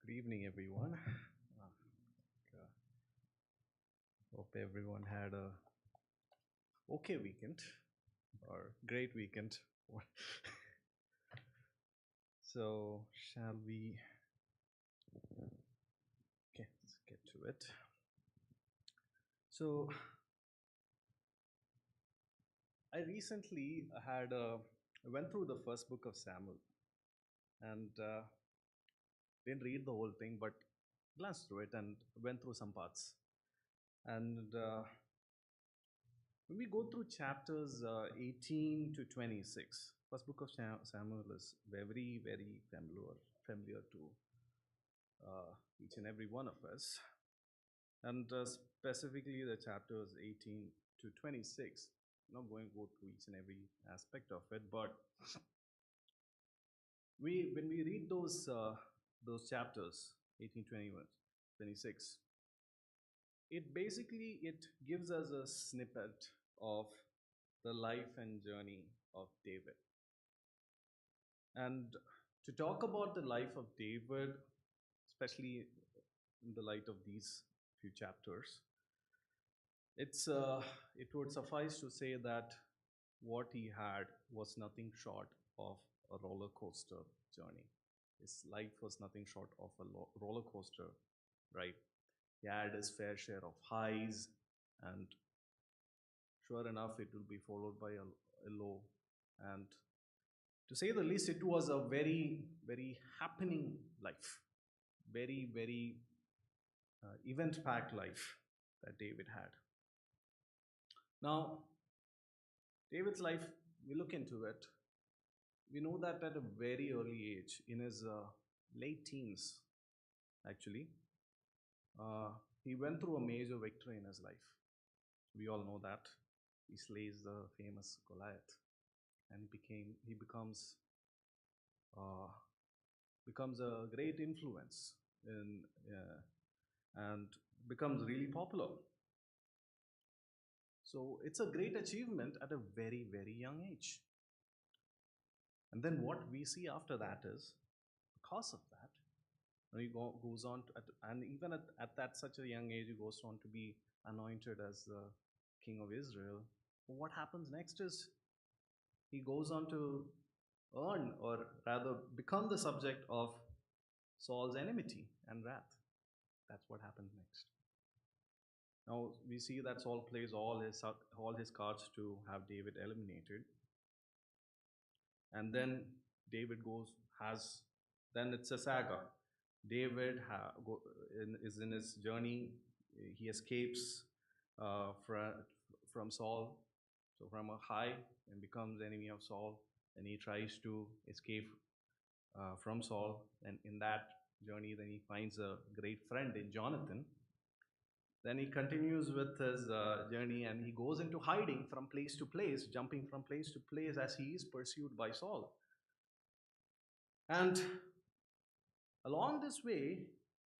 Good evening, everyone. Uh, Hope everyone had a okay weekend or great weekend. So, shall we? Okay, let's get to it. So, I recently went through the first book of Samuel and didn't read the whole thing, but glanced through it and went through some parts. And when we go through chapters 18 to 26, first book of Samuel is very, very familiar to each and every one of us. And specifically the chapters 18 to 26. I'm not going to go through each and every aspect of it, but when we read those chapters 18, 21, 26, it gives us a snippet of the life and journey of David. And to talk about the life of David, especially in the light of these few chapters, it would suffice to say that what he had was nothing short of a roller coaster journey. His life was nothing short of a roller coaster, right? He had his fair share of highs, and sure enough, it will be followed by a low. And to say the least, it was a very, very happening life, very, very event packed life that David had. Now, David's life, we look into it, we know that at a very early age, in his late teens, actually, uh, he went through a major victory in his life. We all know that. He slays the famous Goliath, and he uh, becomes a great influence in and becomes really popular. So it's a great achievement at a very, very young age. And then what we see after that is, because of that, goes on to, and even at that such a young age, he goes on to be anointed as the king of Israel. What happens next is he goes on to earn, or rather become, the subject of Saul's enmity and wrath. That's what happens next. Now we see that Saul plays all his cards to have David eliminated, and then David goes has then it's a saga. David is in his journey. He escapes from Saul, so from a high, and becomes enemy of Saul. And he tries to escape from Saul, and in that journey, then he finds a great friend in Jonathan. Then he continues with his journey, and he goes into hiding from place to place, jumping from place to place as he is pursued by Saul. And along this way,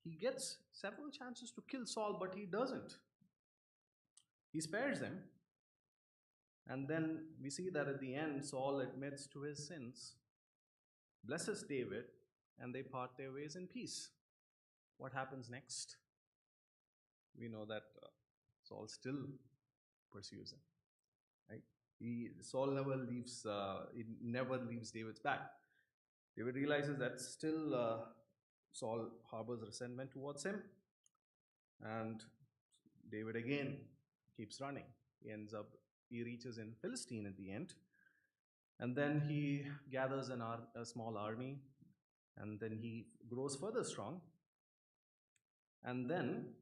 he gets several chances to kill Saul, but he doesn't. He spares him. And then we see that at the end, Saul admits to his sins, blesses David, and they part their ways in peace. What happens next? We know that Saul still pursues him, right? Saul never leaves David's back. David realizes that still Saul harbors resentment towards him, and David again keeps running. He reaches in Philistine at the end, and then he gathers a small army, and then he grows further strong. And then,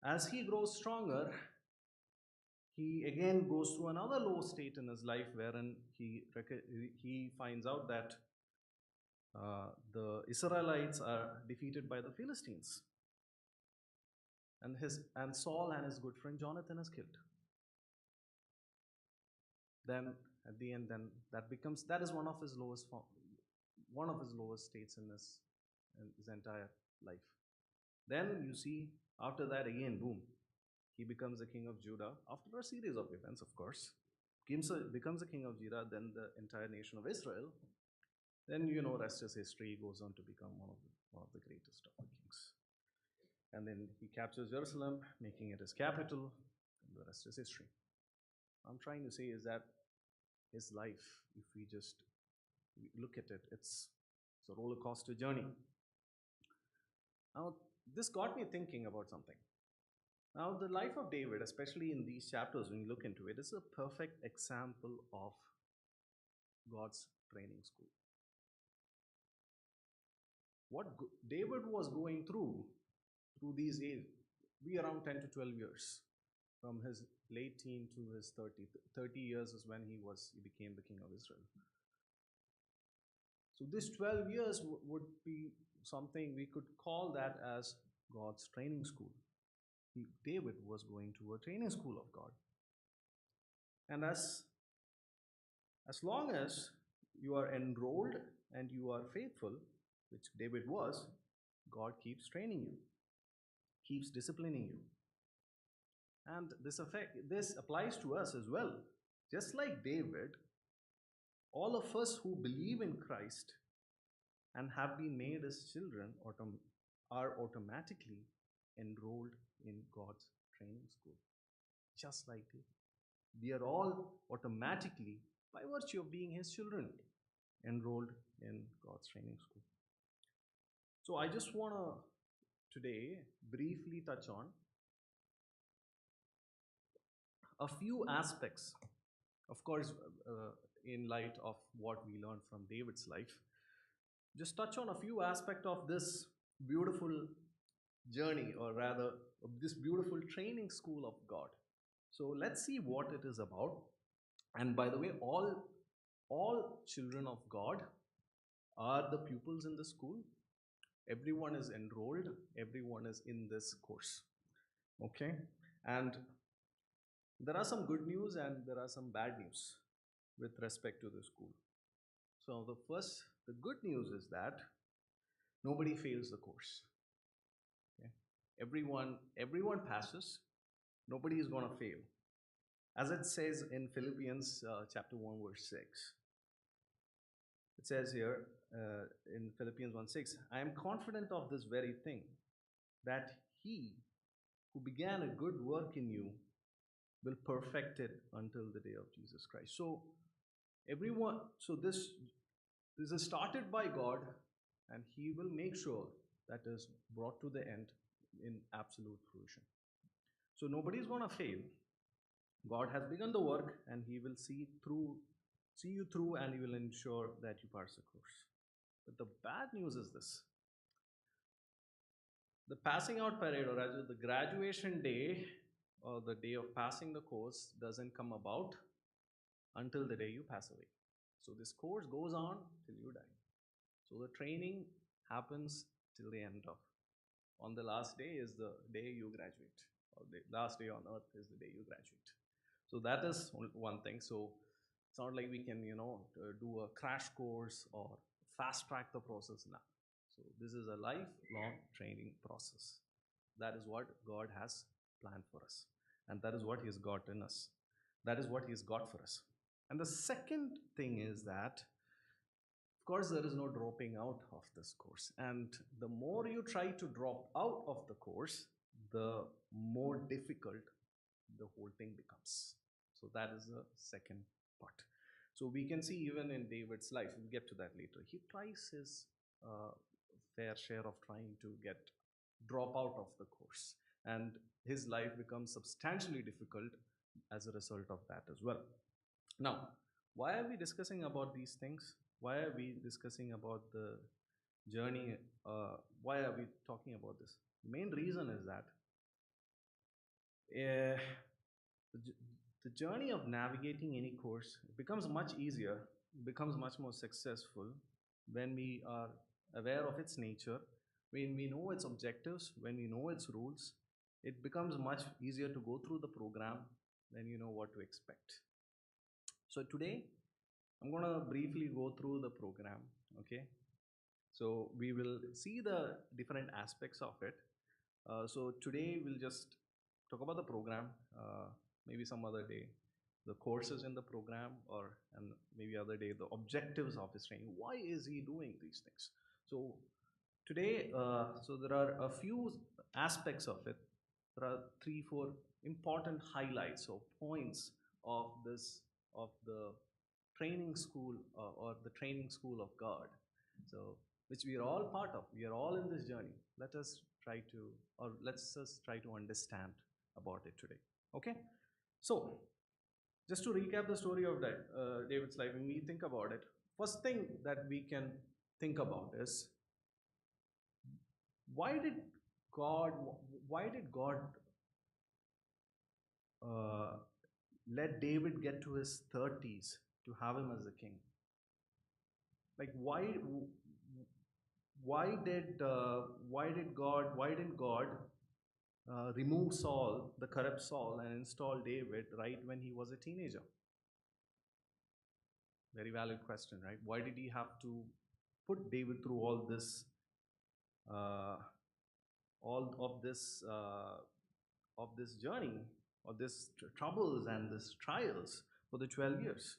as he grows stronger, he again goes through another low state in his life, wherein he finds out that the Israelites are defeated by the Philistines, and Saul and his good friend Jonathan is killed. Then at the end, then that is one of his lowest states in his entire life. Then you see, after that again, boom, he becomes the king of Judah after a series of events, of course. Becomes the king of Judah, then the entire nation of Israel. Then rest is history. He goes on to become one of the greatest of the kings. And then he captures Jerusalem, making it his capital, and the rest is history. What I'm trying to say is that his life, if we just look at it, it's a roller coaster journey. Now, this got me thinking about something. Now, the life of David, especially in these chapters, when you look into it, is a perfect example of God's training school. What David was going through these age, be around 10 to 12 years, from his late teen to his 30. 30 years is when he became the king of Israel. So this 12 years would be something we could call that as God's training school. David was going to a training school of God. And as long as you are enrolled and you are faithful, which David was, God keeps training you, keeps disciplining you. And this applies to us as well. Just like David, all of us who believe in Christ and have been made as children are automatically enrolled in God's training school. Just like David. We are all automatically, by virtue of being his children, enrolled in God's training school. So I just want to today briefly touch on a few aspects, of course, in light of what we learned from David's life. Just touch on a few aspects of this beautiful journey, or rather, this beautiful training school of God. So let's see what it is about. And by the way, all children of God are the pupils in the school. Everyone is enrolled, everyone is in this course. Okay? And there are some good news and there are some bad news with respect to the school. So the good news is that nobody fails the course. Okay? Everyone passes. Nobody is going to fail. As it says in Philippians chapter 1 verse 6. It says here in Philippians 1:6, I am confident of this very thing, that he who began a good work in you will perfect it until the day of Jesus Christ. So this is started by God, and he will make sure that is brought to the end in absolute fruition. So nobody is going to fail. God has begun the work, and he will see you through, and he will ensure that you pass the course. But the bad news is this. The passing out parade, or rather the graduation day, or the day of passing the course, doesn't come about until the day you pass away. So this course goes on till you die. So the training happens till the end of. On the last day is the day you graduate, or the last day on earth is the day you graduate. So that is one thing. So it's not like we can, do a crash course or fast track the process now. So this is a lifelong training process. That is what God has planned for us. And that is what he has got in us. That is what he has got for us. And the second thing is that, of course, there is no dropping out of this course. And the more you try to drop out of the course, the more difficult the whole thing becomes. So that is the second part. So we can see even in David's life, we'll get to that later, he tries his fair share of trying to drop out of the course. And his life becomes substantially difficult as a result of that as well. Now, why are we discussing about these things? Why are we discussing about the journey? Why are we talking about this? The main reason is that the journey of navigating any course becomes much easier, becomes much more successful when we are aware of its nature, when we know its objectives, when we know its rules. It becomes much easier to go through the program when you know what to expect. So today, I'm going to briefly go through the program, okay? So we will see the different aspects of it. So today we'll just talk about the program, maybe some other day the courses in the program, or and maybe other day the objectives of his training. Why is he doing these things? So today, so there are a few aspects of it. There are three, four important highlights or points of this, of the training school, or the training school of God. So, which we are all part of. We are all in this journey. Let us try to, or let's just try to understand about it today. Okay. So, just to recap the story of David's life, when we think about it, first thing that we can think about is, why did God, why did God uh, let David get to his 30s to have him as a king? Like, why didn't God remove Saul, the corrupt Saul, and install David right when he was a teenager? Very valid question, right? Why did he have to put David through uh, all of this journey, of this troubles and this trials for the 12 years?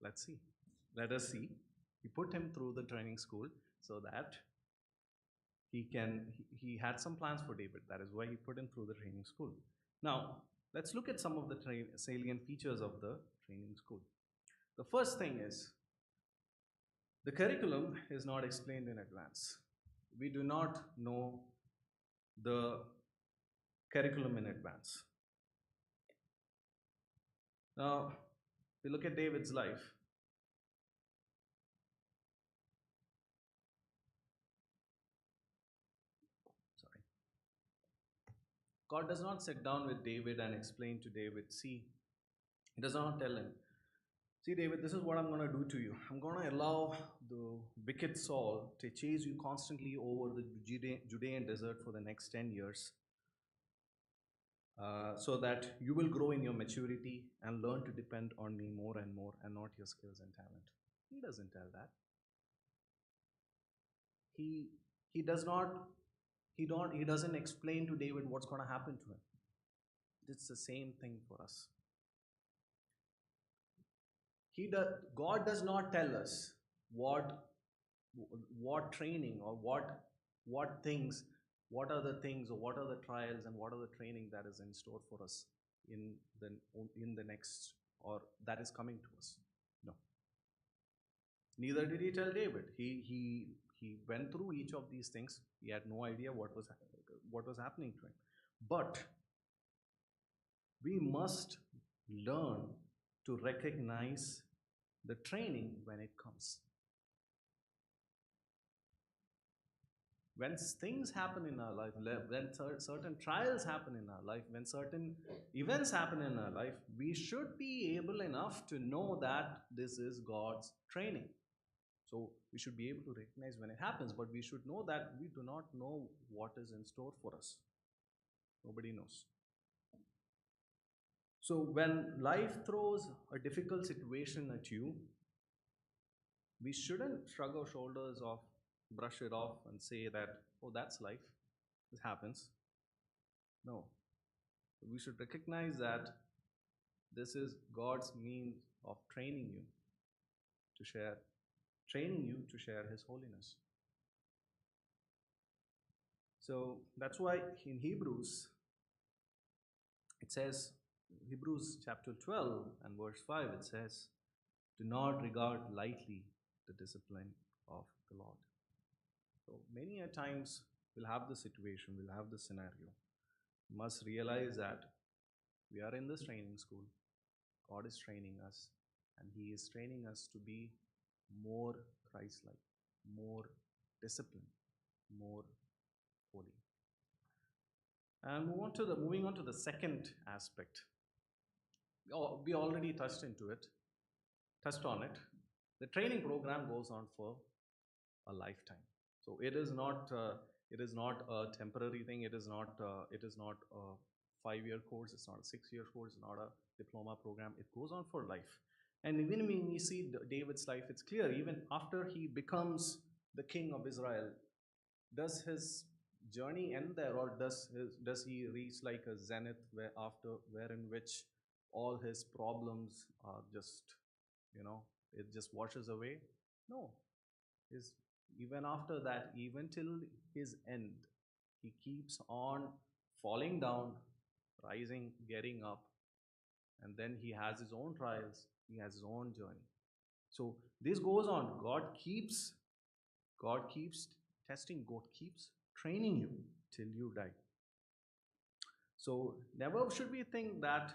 Let's see. Let us see. He put him through the training school so that he had some plans for David. That is why he put him through the training school. Now, let's look at some of the salient features of the training school. The first thing is, the curriculum is not explained in advance. We do not know the curriculum in advance. Now, we look at David's life. Sorry. God does not sit down with David and explain to David, see, he does not tell him, see, David, this is what I'm going to do to you. I'm going to allow the wicked Saul to chase you constantly over the Judean desert for the next 10 years, so that you will grow in your maturity and learn to depend on me more and not your skills and talent. He doesn't tell that. He, he does not, he doesn't explain to David what's going to happen to him. It's the same thing for us. God does not tell us what training, or what things, what are the things, or what are the trials, and what are the training that is in store for us in the next, or that is coming to us. No. Neither did he tell David. He went through each of these things. He had no idea what was happening to him. But we must learn to recognize the training when it comes. When things happen in our life, when certain trials happen in our life, when certain events happen in our life, we should be able enough to know that this is God's training. So we should be able to recognize when it happens, but we should know that we do not know what is in store for us. Nobody knows. So when life throws a difficult situation at you, we shouldn't shrug our shoulders off, brush it off, and say that, oh, that's life. This happens. No. We should recognize that this is God's means of training you to share His holiness. So that's why in Hebrews, it says, Hebrews chapter 12 and verse 5, it says, do not regard lightly the discipline of the Lord. So many a times we'll have the situation, we'll have the scenario. We must realize that we are in this training school. God is training us, and He is training us to be more Christ-like, more disciplined, more holy. And moving on to the second aspect. We already touched on it. The training program goes on for a lifetime. So it is not a temporary thing. It is not a 5-year course. It's not a 6-year course. It's not a diploma program. It goes on for life. And even when we see David's life, it's clear. Even after he becomes the king of Israel, does his journey end there, or does he reach like a zenith where after wherein which all his problems are just, you know, it just washes away? No, is even after that, even till his end, he keeps on falling down, rising, getting up, and then he has his own trials, he has his own journey. So this goes on. God keeps testing, God keeps training you till you die. So never should we think that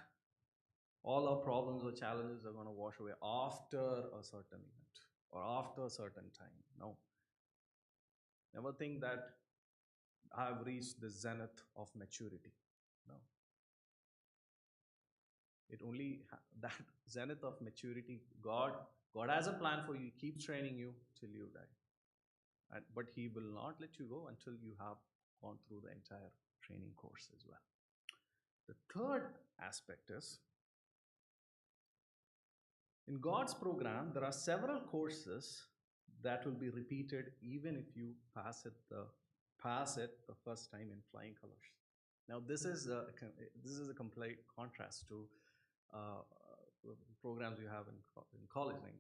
all our problems or challenges are going to wash away after a certain event or after a certain time. No, never think that I've reached the zenith of maturity. No, it only that zenith of maturity. God has a plan for you. He keeps training you till you die, but He will not let you go until you have gone through the entire training course as well. The third aspect is, in God's program, there are several courses that will be repeated even if you pass it the first time in flying colors. Now, this is a complete contrast to programs you have in college. Like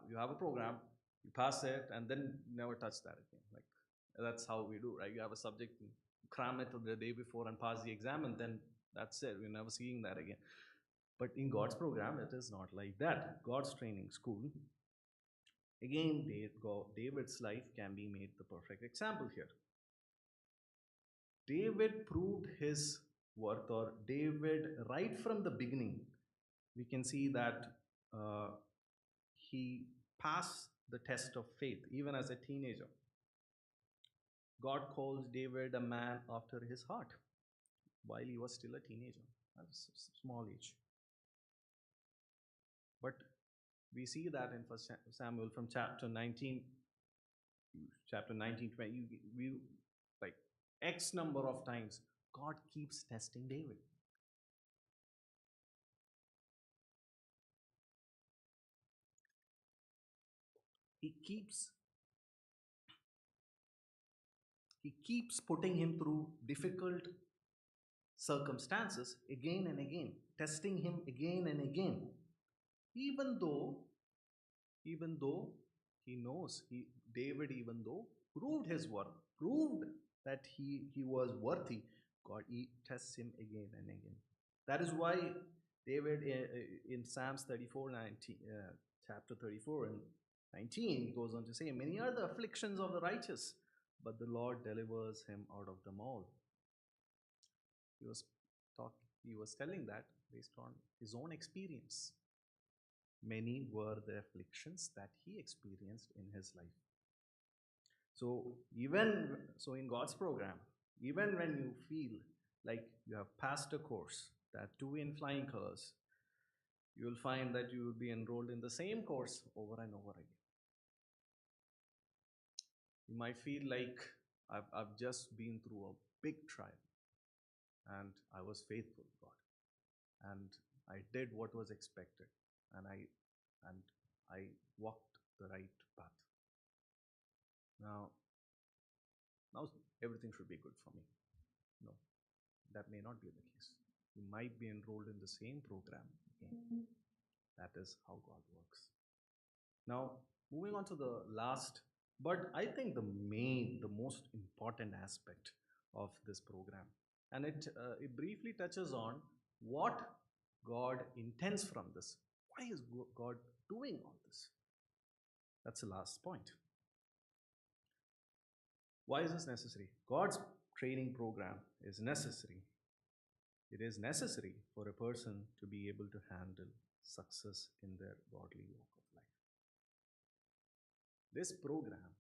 you have a program, you pass it, and then never touch that again. Like that's how we do, right? You have a subject, you cram it the day before and pass the exam, and then that's it. We're never seeing that again. But in God's program, it is not like that. God's training school, again, David's life can be made the perfect example here. David proved his worth, or David, right from the beginning, we can see that uh, he passed the test of faith even as a teenager. God calls David a man after his heart while he was still a teenager, at a small age. But we see that in First Samuel from chapter 19, 20, we like X number of times, God keeps testing David. He keeps he keeps putting him through difficult circumstances again and again, testing him again and again. Even though, even though he knows David, even though proved his worth, proved that he was worthy, God he tests him again and again. That is why David in Psalms 34, 19, chapter 34 and 19, he goes on to say, many are the afflictions of the righteous, but the Lord delivers him out of them all. He was talk, he was telling that based on his own experience. Many were the afflictions that he experienced in his life. So even so in God's program, even when you feel like you have passed a course, that too in flying colors, you will find that you will be enrolled in the same course over and over again. You might feel like I've just been through a big trial and I was faithful, God, and I did what was expected, and I walked the right path. Now, now everything should be good for me. No, that may not be the case. You might be enrolled in the same program again. That is how God works. Now, moving on to the last, but I think the most important aspect of this program, and it briefly touches on what God intends from this. Why is God doing all this? That's the last point. Why is this necessary? God's training program is necessary. It is necessary for a person to be able to handle success in their godly walk of life. This program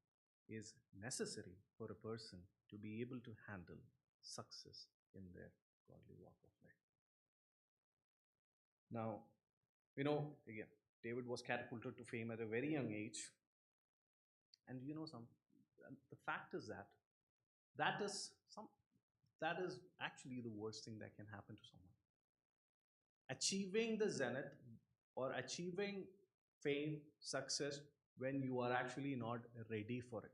is necessary for a person to be able to handle success in their godly walk of life. Now, again, David was catapulted to fame at a very young age. And the fact is that that is some that is actually the worst thing that can happen to someone. Achieving the zenith or achieving fame, success when you are actually not ready for it.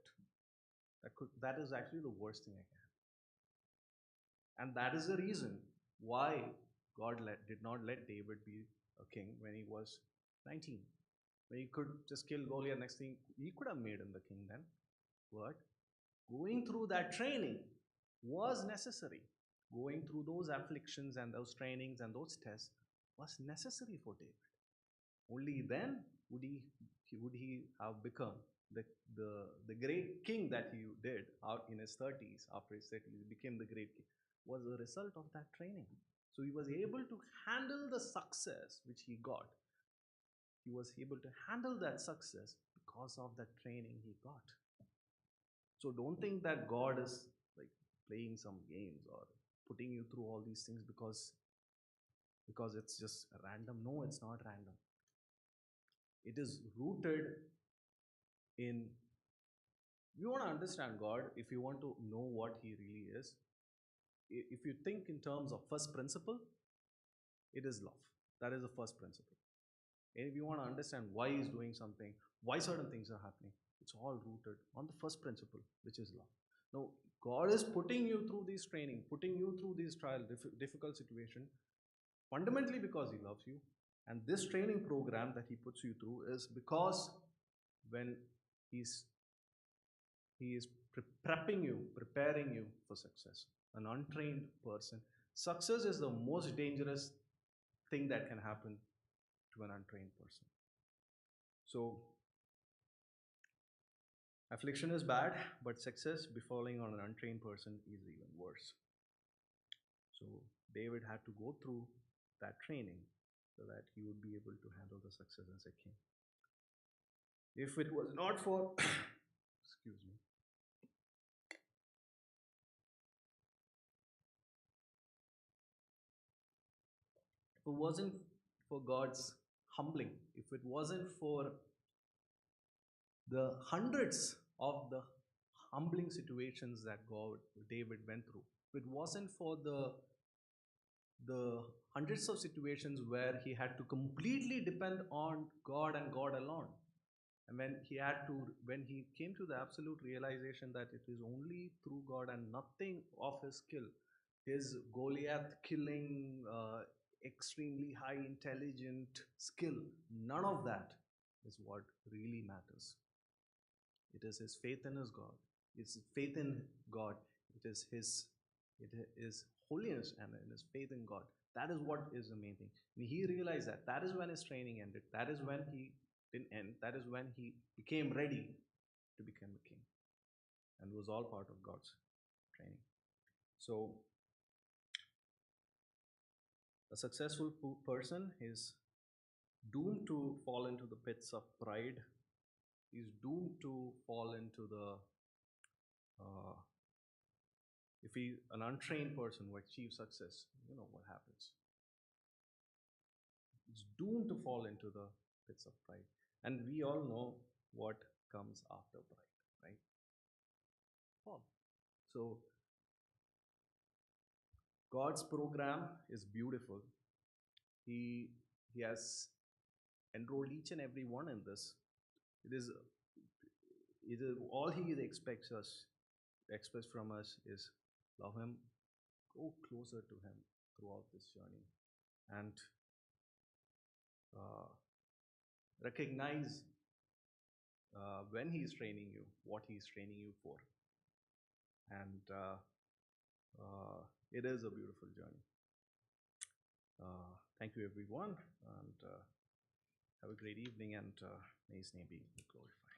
That is actually the worst thing that can happen. And that is the reason why did not let David be a king when he was 19. When he could just kill Goliath, next thing he could have made him the king then. But going through that training was necessary. Going through those afflictions and those trainings and those tests was necessary for David. Only then would he have become the, the great king that he did out in his 30s. After his 30s, he became the great king. Was a result of that training. So he was able to handle the success which he got. He was able to handle that success because of that training he got. So don't think that God is like playing some games or putting you through all these things because it's just random. No, it's not random. It is rooted in, you want to understand God, if you want to know what he really is, if you think in terms of first principle, it is love. That is the first principle. And if you want to understand why he's doing something, why certain things are happening, it's all rooted on the first principle, which is love. Now, God is putting you through this training, putting you through this trial, difficult situation, fundamentally because he loves you. And this training program that he puts you through is because when he's he is prepping you, preparing you for success. An untrained person, success is the most dangerous thing that can happen to an untrained person. So affliction is bad, but success befalling on an untrained person is even worse. So David had to go through that training so that he would be able to handle the success as a king. If it was not for, excuse me, if it wasn't for God's humbling, if it wasn't for the hundreds of the humbling situations that David went through, if it wasn't for the hundreds of situations where he had to completely depend on God and God alone, and when he came to the absolute realization that it is only through God and nothing of his skill, his Goliath killing, extremely high intelligent skill, none of that is what really matters. It is his faith in his God. It's faith in God. It is his it is holiness and his faith in God. That is what is the main thing. And he realized that. That is when his training ended. That is when he didn't end. That is when he became ready to become a king. And it was all part of God's training. So a successful person is doomed to fall into the pits of pride. He's doomed to fall into the uh, if he an untrained person who achieves success, you know what happens. It's doomed to fall into the pits of pride. And we all know what comes after pride, right? Fall. So God's program is beautiful. He he has enrolled each and every one in this. It is all he expects from us is love him, go closer to him throughout this journey, and uh, recognize when he's training you, what he's training you for, and it is a beautiful journey. Thank you, everyone, and have a great evening, and may his name be glorified.